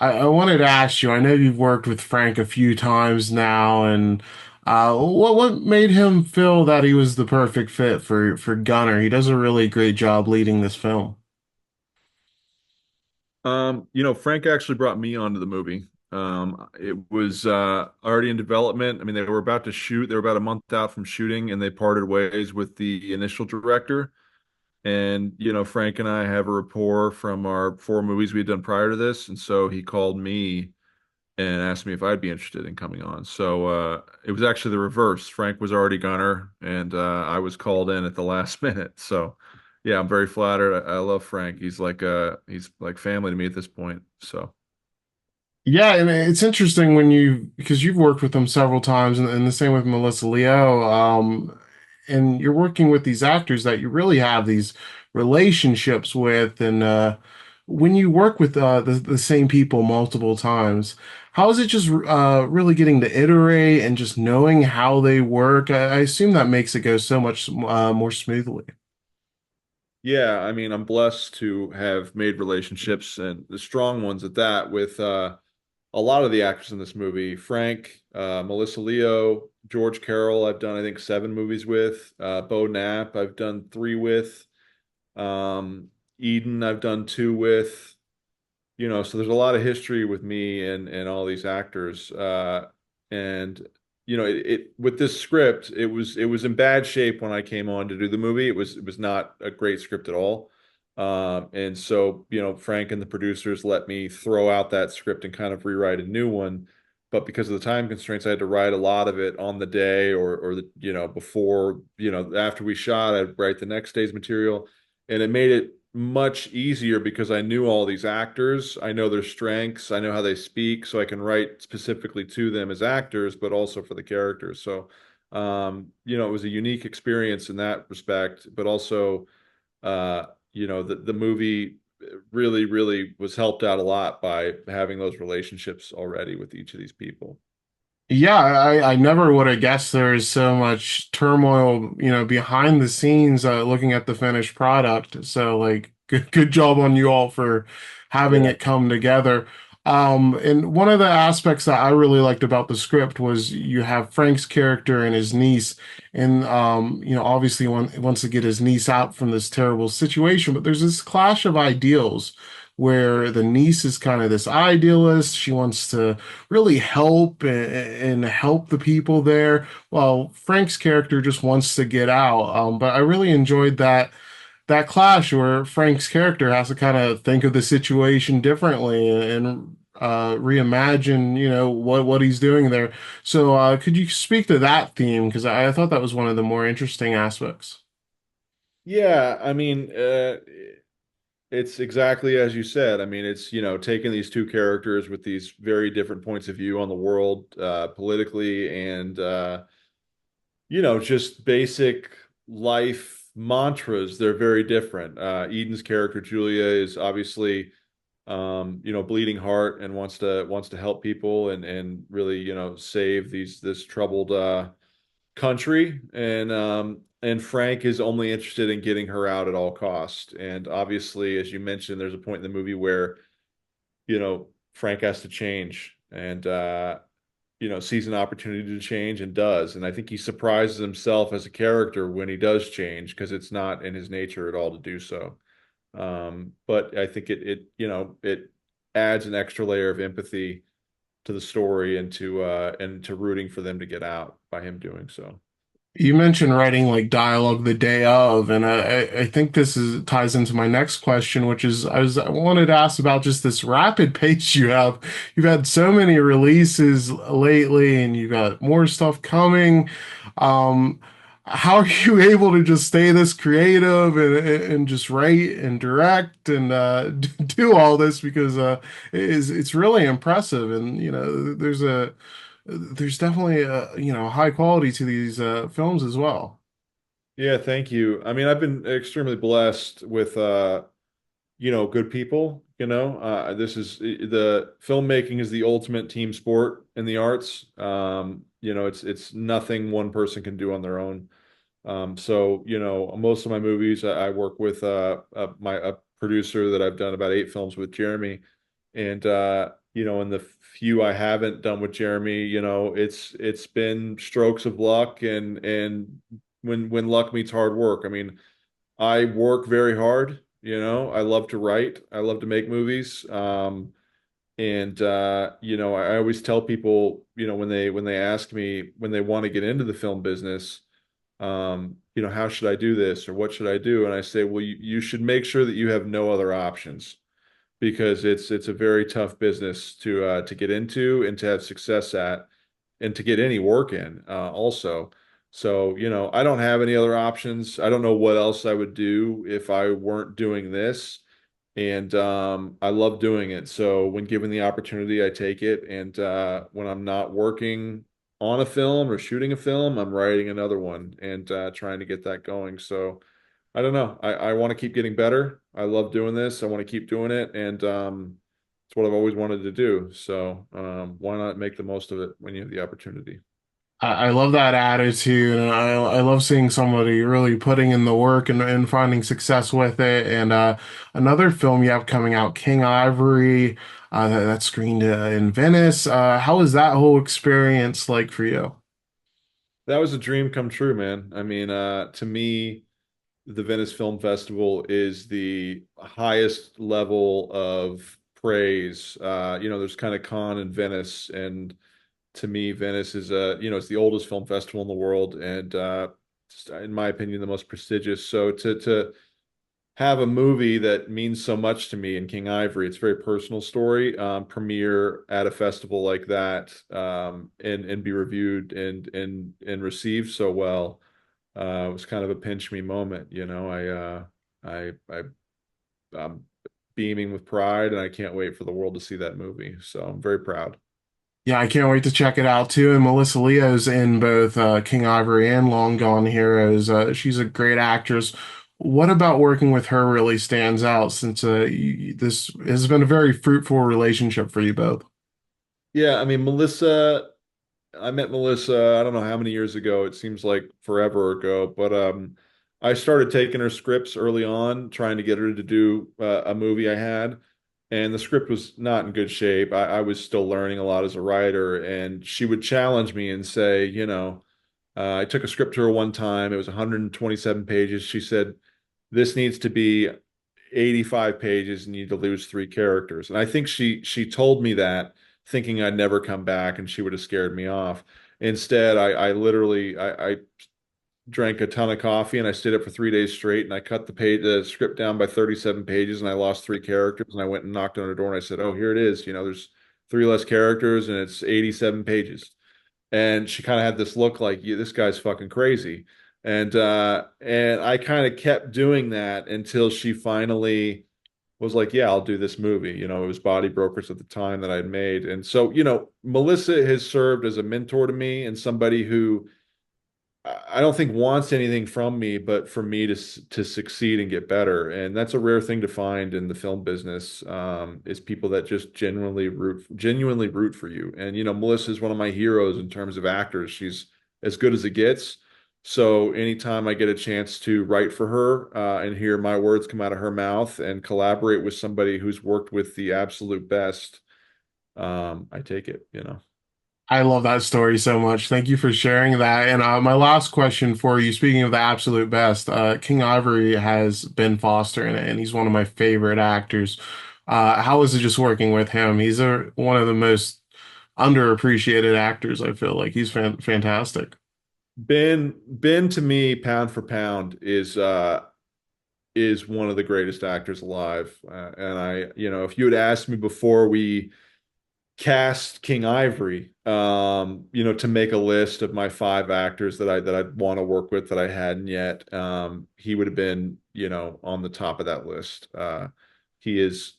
I wanted to ask you, I know you've worked with Frank a few times now, and what made him feel that he was the perfect fit for Gunner? He does a really great job leading this film. Frank actually brought me onto the movie. It was already in development. I mean, they were about to shoot. They were about a month out from shooting, and they parted ways with the initial director. And, Frank and I have a rapport from our four movies we had done prior to this. And so he called me and asked me if I'd be interested in coming on. So it was actually the reverse. Frank was already Gunner, and I was called in at the last minute. So yeah, I'm very flattered. I love Frank. He's like family to me at this point. So Yeah, and it's interesting when because you've worked with them several times, and the same with Melissa Leo. And you're working with these actors that you really have these relationships with, and when you work with the same people multiple times, how is it just really getting to iterate and just knowing how they work? I assume that makes it go so much more smoothly. yeah, I mean, I'm blessed to have made relationships and the strong ones at that with a lot of the actors in this movie. Frank, Melissa Leo, George Carroll, I've done I think seven movies with. Bo Knapp, I've done three with. Um, Eden, I've done two with. So there's a lot of history with me and all these actors. And it with this script, it was in bad shape when I came on to do the movie. It was not a great script at all. And so, Frank and the producers let me throw out that script and kind of rewrite a new one. But because of the time constraints, I had to write a lot of it on the day or before, after we shot, I'd write the next day's material. And it made it much easier because I knew all these actors. I know their strengths. I know how they speak, so I can write specifically to them as actors, but also for the characters. So, it was a unique experience in that respect, but also, the movie really, really was helped out a lot by having those relationships already with each of these people. Yeah, I never would have guessed there is so much turmoil, behind the scenes, looking at the finished product. So like good job on you all for having Yeah. it come together. And one of the aspects that I really liked about the script was you have Frank's character and his niece, and obviously wants to get his niece out from this terrible situation, but there's this clash of ideals where the niece is kind of this idealist. She wants to really help and help the people there. Well, Frank's character just wants to get out. But I really enjoyed that clash where Frank's character has to kind of think of the situation differently and reimagine, what he's doing there. So, could you speak to that theme? Because I thought that was one of the more interesting aspects. Yeah, I mean, it's exactly as you said. I mean, it's, taking these two characters with these very different points of view on the world, politically and, just basic life mantras. They're very different. Eden's character, Julia, is obviously, bleeding heart and wants to help people and really, save this troubled, country. And Frank is only interested in getting her out at all costs. And obviously, as you mentioned, there's a point in the movie where, Frank has to change and sees an opportunity to change and does. And I think he surprises himself as a character when he does change because it's not in his nature at all to do so. But I think it adds an extra layer of empathy to the story and to rooting for them to get out by him doing so. You mentioned writing like dialogue the day of, and I think this is ties into my next question, which is I wanted to ask about just this rapid pace you have. You've had so many releases lately, and you've got more stuff coming. Um, how are you able to just stay this creative and just write and direct and do all this? Because it's really impressive, and there's definitely a high quality to these films as well. Yeah, thank you. I mean, I've been extremely blessed with good people, this is the filmmaking is the ultimate team sport in the arts. It's nothing one person can do on their own. So, most of my movies I work with my a producer that I've done about eight films with, Jeremy, and in the few I haven't done with Jeremy, it's been strokes of luck and when luck meets hard work. I mean, I work very hard, I love to write, I love to make movies. And I always tell people, when they ask me when they want to get into the film business, how should I do this or what should I do? And I say, well, you should make sure that you have no other options because it's a very tough business to get into and to have success at and to get any work in also. So, I don't have any other options. I don't know what else I would do if I weren't doing this. And I love doing it. So when given the opportunity, I take it. And when I'm not working on a film or shooting a film, I'm writing another one and trying to get that going. So I don't know. I want to keep getting better. I love doing this. I want to keep doing it. And it's what I've always wanted to do. So why not make the most of it when you have the opportunity? I love that attitude, and I love seeing somebody really putting in the work and finding success with it. And another film you have coming out, King Ivory, that screened in Venice. How was that whole experience like for you? That was a dream come true, man. I mean, to me, the Venice Film Festival is the highest level of praise. There's kind of Cannes and Venice, and to me, Venice is it's the oldest film festival in the world, and in my opinion, the most prestigious. So to have a movie that means so much to me in King Ivory, it's a very personal story, premiere at a festival like that, and be reviewed and received so well. It was kind of a pinch me moment, I'm beaming with pride, and I can't wait for the world to see that movie. So I'm very proud. Yeah, I can't wait to check it out too. And Melissa Leo's in both King Ivory and Long Gone Heroes. She's a great actress. What about working with her really stands out since this has been a very fruitful relationship for you both? Yeah, I mean, I met Melissa, I don't know how many years ago. It seems like forever ago, but I started taking her scripts early on, trying to get her to do a movie I had, and the script was not in good shape. I was still learning a lot as a writer, and she would challenge me and say, I took a script to her one time. It was 127 pages. She said, "This needs to be 85 pages and you need to lose three characters." And I think she told me that thinking I'd never come back and she would have scared me off. Instead, I literally I drank a ton of coffee and I stayed up for 3 days straight and I cut the script down by 37 pages and I lost three characters and I went and knocked on her door and I said, "Oh, here it is. There's three less characters and it's 87 pages." And she kind of had this look like, "Yeah, this guy's fucking crazy." And I kind of kept doing that until she finally was like, "Yeah, I'll do this movie." It was Body Brokers at the time that I'd made. And so, Melissa has served as a mentor to me and somebody who I don't think wants anything from me, but for me to succeed and get better. And that's a rare thing to find in the film business, is people that just genuinely root for you. And Melissa is one of my heroes in terms of actors. She's as good as it gets. So anytime I get a chance to write for her, and hear my words come out of her mouth and collaborate with somebody who's worked with the absolute best, I take it. I love that story so much. Thank you for sharing that. And my last question for you, speaking of the absolute best, King Ivory has Ben Foster in it, and he's one of my favorite actors. How is it just working with him? He's one of the most underappreciated actors, I feel like. He's fantastic. Ben to me, pound for pound, is one of the greatest actors alive. And if you had asked me before we cast King Ivory, to make a list of my five actors that I'd want to work with that I hadn't yet, he would have been, on the top of that list. He is,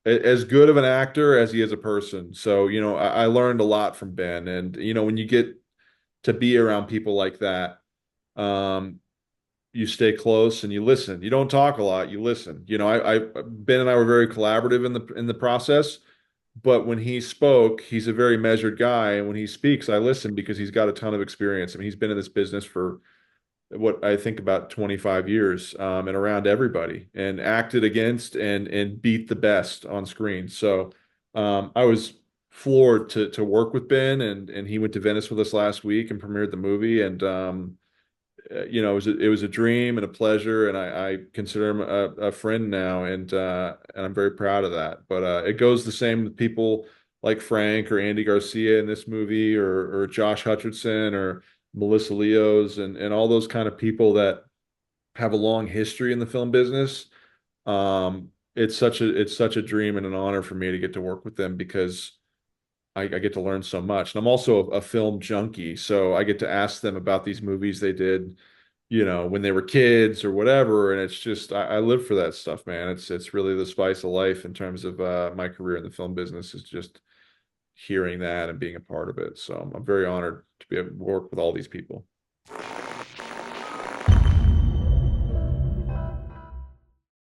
as good of an actor as he is a person. So, I learned a lot from Ben. And, when you get to be around people like that, um, you stay close and you listen. You don't talk a lot, you listen. Ben and I were very collaborative in the process, but when he spoke, he's a very measured guy, and when he speaks, I listen because he's got a ton of experience. I mean, he's been in this business for what I think about 25 years, and around everybody, and acted against and beat the best on screen. So I was floored to work with Ben, and he went to Venice with us last week and premiered the movie. And it was a dream and a pleasure, and I consider him a friend now, and I'm very proud of that. But it goes the same with people like Frank or Andy Garcia in this movie, or Josh Hutcherson or Melissa Leos, and all those kind of people that have a long history in the film business. It's such a dream and an honor for me to get to work with them because I get to learn so much. And I'm also a film junkie, so I get to ask them about these movies they did, when they were kids or whatever. And it's just I live for that stuff, man. It's really the spice of life in terms of my career in the film business is just hearing that and being a part of it. So I'm very honored to be able to work with all these people.